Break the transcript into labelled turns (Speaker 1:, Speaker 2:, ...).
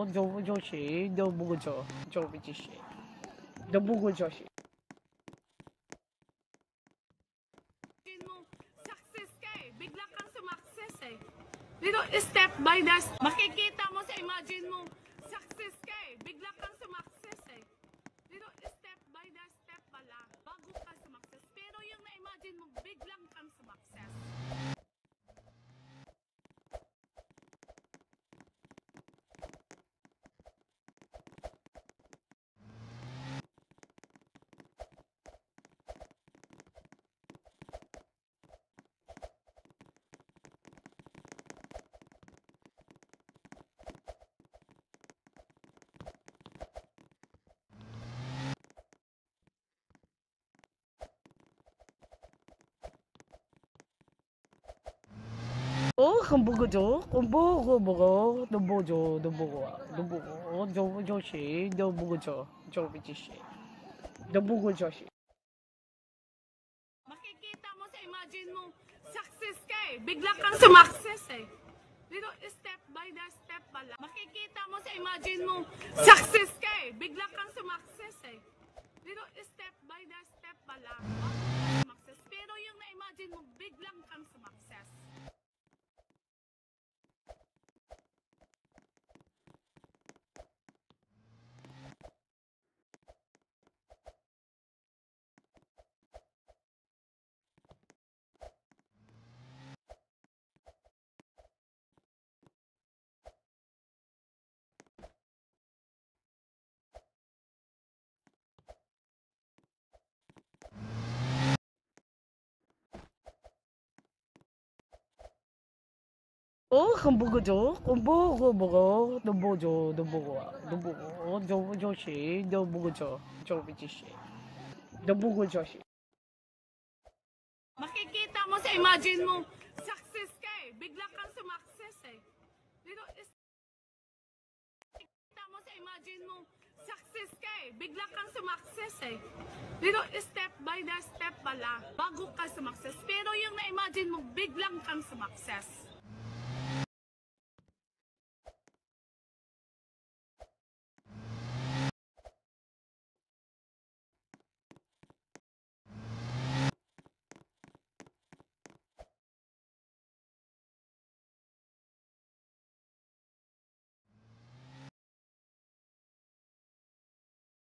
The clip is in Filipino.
Speaker 1: 너무 좋지. 너무 좋아. 좋지. 너무 좋지.
Speaker 2: Success ka eh. Bigla kang sumakses eh. Dito, step by the step. Makikita mo sa imagine mo, success ka eh. Bigla kang sumakses eh. Dito, step by the step pala. Bago ka sumakses. Pero yung na-imagine mo, biglang kang sumakses.
Speaker 1: hamburger, hamburger, 너무 좋아. 너무 좋지. 너무 좋아. 좋지. 너무 좋지.
Speaker 2: Makikita mo sa imagine mo, success ka eh. Bigla kang sumakses eh. Dito, step by the step pala. Makikita mo sa imagine mo, success ka eh. Bigla kang sumakses eh. Dito, step by the step pala. Bago ka sumakses. Pero yung na-imagine mo, biglang kang sumakses.
Speaker 1: hamburger, hamburger, 너무 좋아. 너무 좋지. 너무 좋아. 좋지. 너무 좋지.
Speaker 2: Makikita mo sa imagine mo, success ka eh. Bigla kang sumakses eh. Dito, makikita mo sa imagine mo, success ka eh. Bigla kang sumakses eh. Dito, step by the step pala. Bago ka sumakses. Pero yung na-imagine mo, biglang kang sumakses.